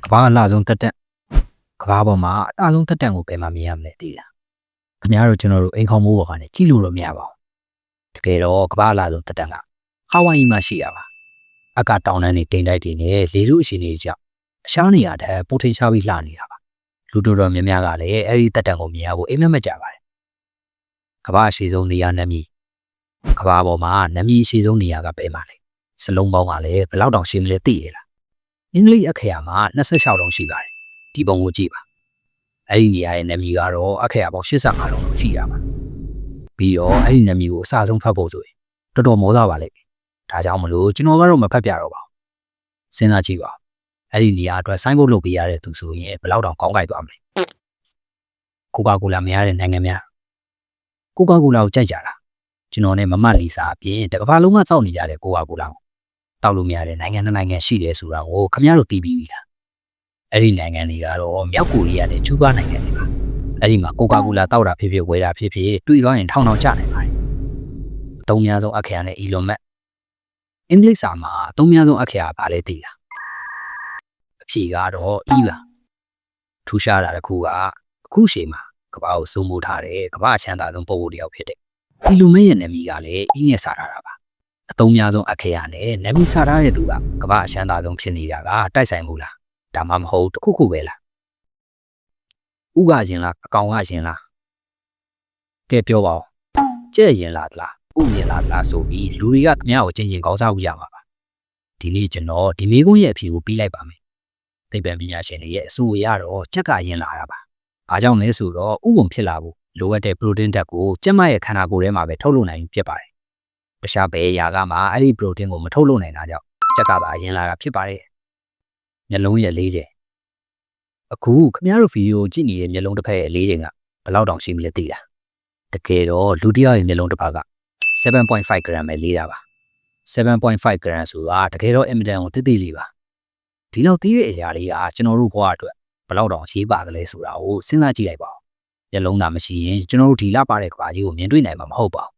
ကဘာလာဆုံးတက်တက်ကဘာပေါ်မှာအသားဆုံးတက်တက်ကိုပဲမှမြင်ရမလဲသိလားခင်ဗျားတို့ကျွန်တော်တို့အိမ်ခေါင်းမိုးပေါ်ကနေကြည့်လို့တော့မရပါဘူးတကယ်တော့ကဘာလာဆုံးတက်တက်ကဟာဝိုင်ယီမှာရှိရပါအကတောင်တန်းနေတိမ်တိုက်တွေနဲ့လေထုအရှင်တွေကြောင့်တခြားနေရာတည်းပိုထင်ရှားပြီးလှနေတာပါလူတို့တော်များများကလည်းအဲ့ဒီတက်တက်ကိုမြင်ရဖို့အိမ်မက်မကြပါတယ်ကဘာအရှိဆုံးနေရာနမီကဘာပေါ်မှာနမီအရှိဆုံးနေရာကပဲမှလေစလုံးပေါင်းကလည်းဘယ်လောက်တောင်ရှင်းမလဲသိရလားအင်္ဂလိပ်အခရာမှာ26တောင်ရှိပါတယ်ဒီပုံကိုကြည့်ပါအဲ့ဒီနေရာရဲ့နာမည်ကတော့အခရာပေါင်း85တောင်ရှိရပါပြီးတော့အဲ့ဒီနာမည်ကိုအစဆုံးဖတ်ဖို့ဆိုရင်တော်တော်မောသားပါလိမ့်မယ်ဒါကြောင့်မလို့ကျွန်တော်ကတော့မဖတ်ပြတော့ပါဘူးစဉ်းစားကြည့်ပါအဲ့ဒီနေရာအတွက်ဆိုင်းဘုတ်လုပ်ပေးရတဲ့သူဆိုရင်ဘယ်လောက်တောင်ကောင်းကြိုက်သွားမလဲကိုကာကိုလာမရတဲ့နိုင်ငံများကိုကာကိုလာကိုကြိုက်ကြတာကျွန်တော်နဲ့မမလီစာအပြင်တကဘာလုံးကစောက်နေကြတဲ့ကိုကာကိုလာကိုတောက်လို့မရတဲ့နိုင်ငံနဲ့နိုင်ငံရှိတယ်ဆိုတာကိုခင်ဗျားတို့သိပြီးပြီလားအဲ့ဒီနိုင်ငံတွေကတော့မြောက်ကိုရီးယားနဲ့ကျူးဘားနိုင်ငံတွေပါအဲ့ဒီမှာကိုကာကိုလာတောက်တာဖြစ်ဖြစ်ဝယ်တာဖြစ်ဖြစ်တွေ့သွားရင်ထောင်ကျနိုင်ပါတယ်အသုံးများဆုံးအခရာနဲ့အီလွန်မက်အင်္ဂလိပ်စာမှာအသုံးများဆုံးအခရာဘာလဲသိလားအဖြေကတော့အီပါထူးခြားတာတစ်ခုကအခုချိန်မှာကမ္ဘာကိုစိုးမိုးထားတဲ့ကမ္ဘာအချမ်းသာဆုံးပုဂ္ဂိုလ်တစ်ယောက်ဖြစ်တဲ့အီလွန်မက်ရဲ့နာမည်ကလည်းအီနဲ့စာထားတာပါအသုံးများဆုံးအခရာနဲ့နာမည်စာထားတဲ့သူကကမ္ဘာအချမ်းသာဆုံးဖြစ်နေတာကတိုက်ဆိုင်မှုလားဒါမှမဟုတ်တစ်ခုခုပဲလားဥကရင်လားအကောင်ကရင်လားကဲပြောပါဦးကြဲ့ရင်လားလားဥရင်လားလားဆိုပြီးလူတွေကခင်ဗျားကိုချင်းချင်းကောင်းစားဦးရမှာပါဒီနေ့ကျွန်တော်ဒီမိကုန်းရဲ့အဖြေကိုပြီးလိုက်ပါမယ်သိပ္ပံပညာရှင်တွေရဲ့အဆိုအရတော့ကြက်ကရင်လာတာပါအားကြောင့်လဲဆိုတော့ဥပုံဖြစ်လာဖို့လိုအပ်တဲ့ပရိုတင်းဓာတ်ကိုကျက်မရဲ့ခန္ဓာကိုယ်ထဲမှာပဲထုတ်လုပ်နိုင်ဖြစ်ပါတယ်တခြားဘယ်အရာကမှအဲ့ဒီပရိုတင်းကိုမထုတ်လုပ်နိုင်တာကြောင့်ကြက်ကပါရင်လာတာဖြစ်ပါတယ်မျက်လုံးရဲ့၄ချိန်အခုခင်ဗျားတို့ဗီဒီယိုကြည့်နေတဲ့မျက်လုံးတစ်ဖက်ရဲ့၄ချိန်ကဘယ်လောက်တောင်ရှိမလဲသိလားတကယ်တော့လူတစ်ယောက်ရဲ့မျက်လုံးတစ်ဖက်က7.5 gram ပဲလေးတာပါ7.5 gram ဆိုတာတကယ်တော့အင်မတန်ကိုတိတိလေးပါဒီလောက်သေးတဲ့အရာလေးကကျွန်တော်တို့ဘဝအတွက်ဘယ်လောက်တောင်ရေးပါသလဲဆိုတာကိုစဉ်းစားကြည့်လိုက်ပါဦးမျက်လုံးသာမရှိရင်ကျွန်တော်တို့ဒီလောက်ပါတဲ့ကဘာကြီးကိုမြင်တွေ့နိုင်မှာမဟုတ်ပါဘူး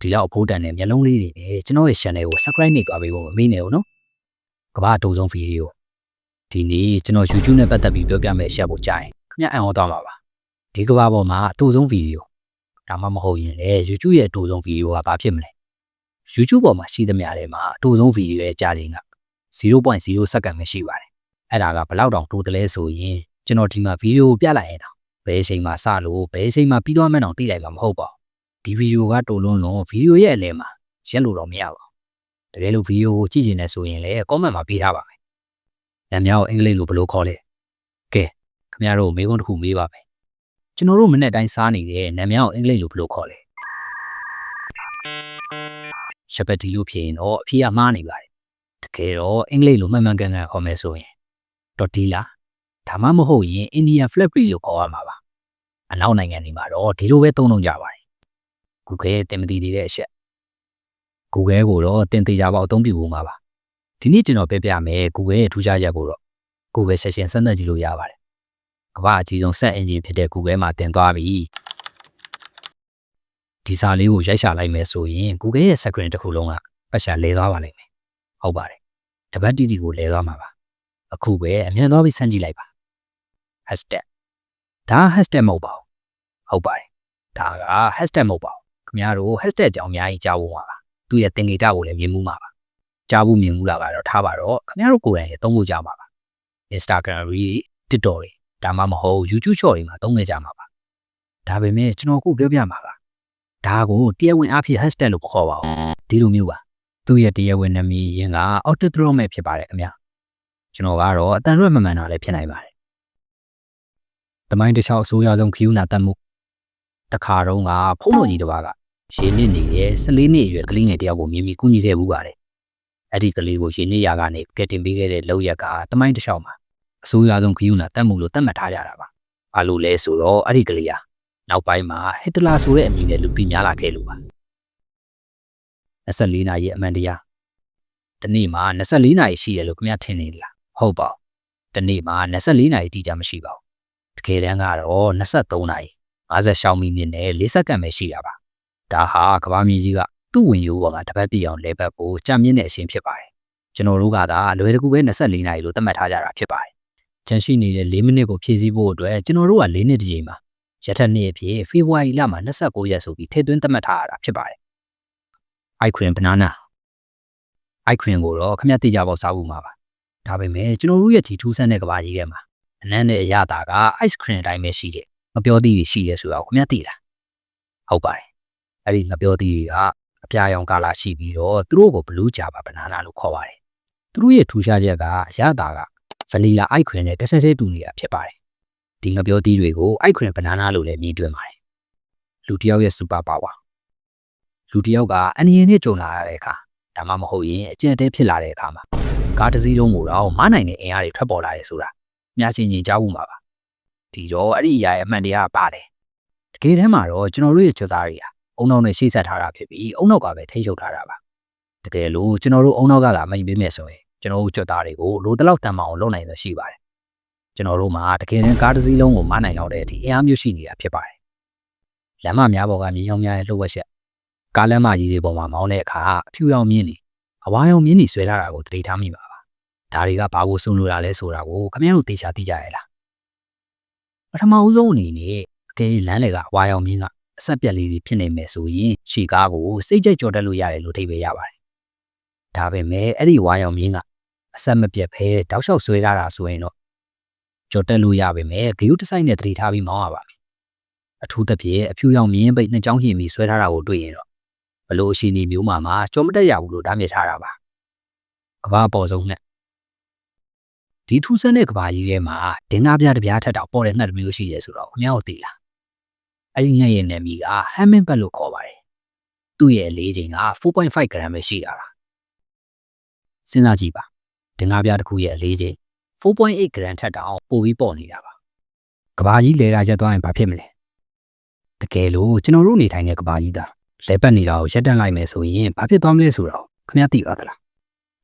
ဒီလောက်အဖိုးတန်တဲ့မျက်လုံးလေးတွေနဲ့ကျွန်တော်ရဲ့ channel ကို subscribe နေသွားပေးဖို့မမေ့နဲ့ဦးနော်ကဘာအတူဆုံးဗီဒီယိုဒီနေ့ကျွန်တော် YouTube နဲ့ပတ်သက်ပြီးပြောပြမယ့်အချက်ကိုကြားရင်ခင်ဗျအံ့ဩသွားမှာပါဒီကဘာပေါ်မှာအတူဆုံးဗီဒီယိုဒါမှမဟုတ်ရင်လေ YouTube ရဲ့အတူဆုံးဗီဒီယိုကဘာဖြစ်မလဲ YouTube ပေါ်မှာရှိသမျှတွေမှာအတူဆုံးဗီဒီယိုရဲ့ကြာချိန်က 0.0 စက္ကန့်ပဲရှိပါတယ်အဲ့ဒါကဘယ်လောက်တောင်တိုးတယ်လဲဆိုရင်ကျွန်တော်ဒီမှာဗီဒီယိုပြလိုက်ရင်တော့ဘယ်အချိန်မှာစလို့ဘယ်အချိန်မှာပြီးသွားမှန်းတော့သိလိုက်မှာမဟုတ်ပါဘူးဒီဗီဒီယိုကတိုလွန်းလွန်းဗီဒီယိုရဲ့အလယ်မှာရက်လို့တော့မရပါဘူးတကယ်လို့ဗီဒီယိုကိုကြည့်ချင်တယ်ဆိုရင်လည်း comment မှာပေးထားပါမယ်နာမည်ကိုအင်္ဂလိပ်လိုဘယ်လိုခေါ်လဲကဲခင်ဗျားတို့မေးခွန်းတစ်ခုမေးပါမယ်ကျွန်တော်တို့မနေ့တိုင်းစားနေတဲ့နာမည်ကိုအင်္ဂလိပ်လိုဘယ်လိုခေါ်လဲရှပက်တီလို့ဖြေရင်တော့အဖြေကမှားနေပါတယ်တကယ်တော့အင်္ဂလိပ်လိုမှန်မှန်ကန်ကန်ခေါ်မယ်ဆိုရင်တော်တီလာဒါမှမဟုတ်ရင် Indian Flappy လို့ခေါ်ရမှာပါအနောက်နိုင်ငံတွေမှာတော့ဒီလိုပဲသုံးလုံးကြပါတယ်Google ရဲ့တင်မသိသေးတဲ့အချက် Google ကိုတော့တင်သေးကြပါအသုံးပြုဖို့မှာပါဒီနေ့ကျွန်တော်ပြပြမယ် Google ရဲ့ထူးခြားချက်ကိုတော့ Google Session စမ်းသပ်ကြည့်လို့ရပါတယ်ကမ္ဘာအကြီးဆုံး Search Engine ဖြစ်တဲ့ Google မှာတင်သွားပြီဒီစာလေးကိုရိုက်ရှာလိုက်မယ်ဆိုရင် Google ရဲ့ screen တစ်ခုလုံးကပတ်ရှာလဲသွားပါလိမ့်မယ်ဟုတ်ပါတယ်တပတ်တီတီကိုလဲသွားမှာပါအခုပဲအမြန်သွားပြီးစမ်းကြည့်လိုက်ပါ hashtag ဒါ hashtag မဟုတ်ပါဘူးဟုတ်ပါတယ်ဒါက hashtag မဟုတ်ပါဘူးခင်ဗျားတို့ hashtag ကြောင့်အများကြီးကြားဖို့ပါသူ့ရဲ့သင်္ကေတကိုလည်းမြင်မှုမှာပါကြားဖို့မြင်မှုလာကတော့ထားပါတော့ခင်ဗျားတို့ကိုယ်တိုင်လည်းသုံးဖို့ကြားမှာပါ Instagram တွေ TikTok တွေဒါမှမဟုတ် YouTube Short တွေမှာသုံးခဲ့ကြမှာပါဒါပေမဲ့ကျွန်တော်အခုပြောပြမှာကဒါကိုတရားဝင်အားဖြင့် hashtag လို့ခေါ်ပါဘူးဒီလိုမျိုးပါသူ့ရဲ့တရားဝင်နာမည်ရင်းက Autothrome ဖြစ်ပါတယ်ခင်ဗျာကျွန်တော်ကတော့အတန်ရွက်မမှန်တာလည်းဖြစ်နိုင်ပါတယ်တမိုင်းတစ်လျှောက်အဆိုးရဆုံးခီးယူနာတတ်မှုတခါတော့ကဖုန်းတော်ကြီးတစ်ပါးကရေနစ်နေတဲ့14နှစ်အရွယ်ကလေးငယ်တယောက်ကိုမြင်ပြီးကူညီခဲ့မှုပါတယ်အဲ့ဒီကလေးကိုရေနစ်ရာကနေကယ်တင်ပေးခဲ့တဲ့လောက်ရက်ကတမိုင်းတစ်လျှောက်မှာအဆိုးရဆုံးခီးယူနာတတ်မှုလို့သတ်မှတ်ထားကြတာပါဘာလို့လဲဆိုတော့အဲ့ဒီကလေးကနောက်ပိုင်းမှာဟစ်တလာဆိုတဲ့အမည်နဲ့လူသိများလာခဲ့လို့ပါ24နာရီအမှန်တရားဒီနေ့မှာ24နာရီရှိတယ်လို့ခင်ဗျားထင်နေလားဟုတ်ပါဘူးဒီနေ့မှာ24နာရီတိကျမရှိပါဘူးတကယ်တမ်းကတော့23နာရီ56မိနစ်နဲ့4စက္ကန့်ပဲရှိတာပါဒါဟာကမ္ဘာမြေကြီးကသူ့ဝင်ရိုးပေါ်ကတပတ်ပြည့်အောင်လဲပတ်ကိုကြာမြင့်တဲ့အရှင်ဖြစ်ပါတယ်ကျွန်တော်တို့ကသာလွယ်တကူပဲ24နာရီလို့သတ်မှတ်ထားကြတာဖြစ်ပါတယ် ချန်ရှိနေတဲ့4မိနစ်ကိုဖြည့်ဆည်းဖို့အတွက်ကျွန်တော်တို့က4နှစ်တကြိမ်မှာရထက်နေ့အဖြစ်ဖေဖော်ဝါရီလမှာ29ရက်ဆိုပြီးထည့်သွင်းသတ်မှတ်ထားရတာဖြစ်ပါတယ်။ Icon banana Icon ကိုတော့ခမရသိကြပေါ့စားဖို့မှာပါ။ဒါပေမဲ့ကျွန်တော်တို့ရဲ့ဒီထူးဆန်းတဲ့ကဘာကြီးထဲမှာအနမ်းနဲ့အရသာက ice cream အတိုင်းပဲရှိတယ်။မပြောသီးရှိရဲဆိုတော့ခမရသိလား။ဟုတ်ပါတယ်။အဲ့ဒီမပြောသီးတွေကအပြာရောင်ကာလာရှိပြီးတော့သူတို့ကို blue java banana လို့ခေါ်ပါတယ်။သူတို့ရဲ့ထူးခြားချက်ကအရသာက vanilla ice cream နဲ့တစ်ဆက်တည်းတူနေတာဖြစ်ပါတယ်။ဒီမပြောသီးတွေကို ice cream banana လို့လည်းမြည်တွင်ပါတယ်။လူတစ်ယောက်ရဲ့ super power လူတစ်ယောက်ကအနည်းနဲ့ကြုံလာရတဲ့အခါဒါမှမဟုတ်ရင်အကျဉ်းတဲဖြစ်လာတဲ့အခါမှာကားတစ်စီးလုံးကိုတော့မနိုင်တဲ့အင်အားတွေထွက်ပေါ်လာတယ်ဆိုတာမျှချင်းချင်းကြားဖို့မှာပါဒီတော့အဲ့ဒီအရာရဲ့အမှန်တရားကပါတယ်တကယ်တမ်းမှာတော့ကျွန်တော်တို့ရဲ့ကြွသားတွေဟာအုံနောက်နဲ့ရှေ့ဆက်ထားတာဖြစ်ပြီးအုံနောက်ကပဲထိချုပ်ထားတာပါတကယ်လို့ကျွန်တော်တို့အုံနောက်ကသာမရင်ပေးမယ်ဆိုရင်ကျွန်တော်တို့ကြွသားတွေကိုလိုတလောက်တန်မအောင်လုပ်နိုင်လို့ရှိပါတယ်ကျွန်တော်တို့မှာတကယ်တမ်းကားတစ်စီးလုံးကိုမနိုင်တော့တဲ့အထိအင်အားမျိုးရှိနေတာဖြစ်ပါတယ်လမ်းမများပေါ်ကမြေရောင်များရဲ့လှုပ်ဝက်ချက်ကားလမ်းမကြီးတွေပေါ်မှာမောင်းတဲ့အခါအဖြူရောင်မြင်းနေအဝါရောင်မြင်းနေဆွဲထားတာကိုသတိထားမိပါပါဒါတွေကဘာကိုစုံလို့လာလဲဆိုတာကိုခင်ဗျားတို့သိချာသိကြရလားပထမဦးဆုံးအနေနဲ့အကယ်လမ်းတွေကအဝါရောင်မြင်းကအဆက်ပြက်လေးတွေဖြစ်နေမယ်ဆိုရင်ရှီကားကိုစိတ်ကြိုက်ကြော်တက်လို့ရတယ်လို့အဓိပ္ပာယ်ရပါတယ်ဒါပေမဲ့အဲ့ဒီဝါရောင်မြင်းကအဆက်မပြက်ဖဲတောက်လျှောက်ဆွဲထားတာဆိုရင်တော့ကြော်တက်လို့ရပါမယ်ဂယုတစိုက်နဲ့သတိထားပြီးမောင်းရပါမယ်အထူးသဖြင့်အဖြူရောင်မြင်းပိတ်နှစ်ချောင်းရှင်ပြီးဆွဲထားတာကိုတွေ့ရင်တော့ဘလို့အရှိနေမျိုးမှာကြော်မတက်ရဘူးလို့ဓာတ်မြစ်ထားတာပါကဘာပေါ်ဆုံးနဲ့ဒီထူးဆန်းတဲ့ကဘာကြီးထဲမှာဒင်္ဂါပြတစ်ပြားထက်တော့ပေါ်တဲ့ငှက်တစ်မျိုးရှိရဲဆိုတော့ခင်ဗျားတို့သိလားအဲ့ဒီငှက်ရဲ့နာမည်က Hummingbird လို့ခေါ်ပါတယ်သူ့ရဲ့အလေးချိန်က 4.5 gram ပဲရှိတာပါစဉ်းစားကြည့်ပါဒင်္ဂါပြတစ်ခုရဲ့အလေးချိန် 4.8 gram ထက်တောင်ပိုပြီးပေါ်နေတာပါကဘာကြီးလဲတာရက်သွားရင်ဘာဖြစ်မလဲတကယ်လို့ကျွန်တော်တို့နေထိုင်တဲ့ကဘာကြီးသားလဲပတ်နေတာကိုရက်တန့်လိုက်မယ်ဆိုရင်ဘာဖြစ်သွားမလဲဆိုတော့ခင်ဗျားသိပါသလား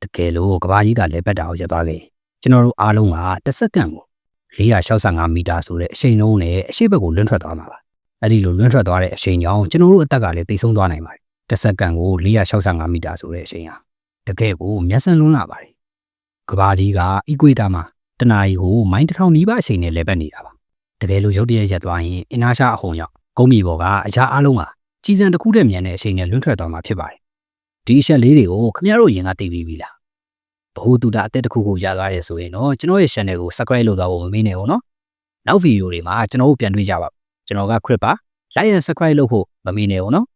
တကယ်လို့ကဘာကြီးသားလဲပတ်တာကိုရက်သွားလေကျွန်တော်တို့အားလုံးကတစ်စက္ကန့်ကို465မီတာဆိုတဲ့အရှိန်နှုန်းနဲ့အရှိတ်ဘက်ကိုလွင့်ထွက်သွားမှာပါအဲ့ဒီလိုလွင့်ထွက်သွားတဲ့အရှိန်ကြောင့်ကျွန်တော်တို့အသက်ကလည်းသိဆုံးသွားနိုင်ပါတယ်တစ်စက္ကန့်ကို465မီတာဆိုတဲ့အရှိန်ဟာတကယ်ကိုမျက်စံလွန်းလာပါတယ်ကဘာကြီးကအီကွေတာမှာတနာရီကိုမိုင်1000နီးပါးအရှိန်နဲ့လဲပတ်နေတာပါတကယ်လို့ရုတ်တရက်ရက်သွားရင်အင်နာရှာအဟုန်ရောက်ကုန်းမြေပေါ်ကအရာအလုံးကကြီးစံတစ်ခုတည်းမြန်တဲ့အချိန်နဲ့လွင့်ထွက်သွားမှာဖြစ်ပါတယ်။ဒီအချက်လေးတွေကိုခင်ဗျားတို့ရင်ကသိပြီးပြီလား။ဘ ဟိုတူတာအသက်တစ်ခုကိုရသွားတယ်ဆိုရင်တော့ကျွန်တော်ရဲ့ channel ကို subscribe လုပ်သွားဖို့မမေ့နဲ့ဘူးနော်။နောက်ဗီဒီယိုတွေမှာကျွန်တော်တို့ပြန်တွေ့ကြပါ။ကျွန်တော်က Chris ပါ like and subscribe လုပ်ဖို့မမေ့နဲ့ဘူးနော်။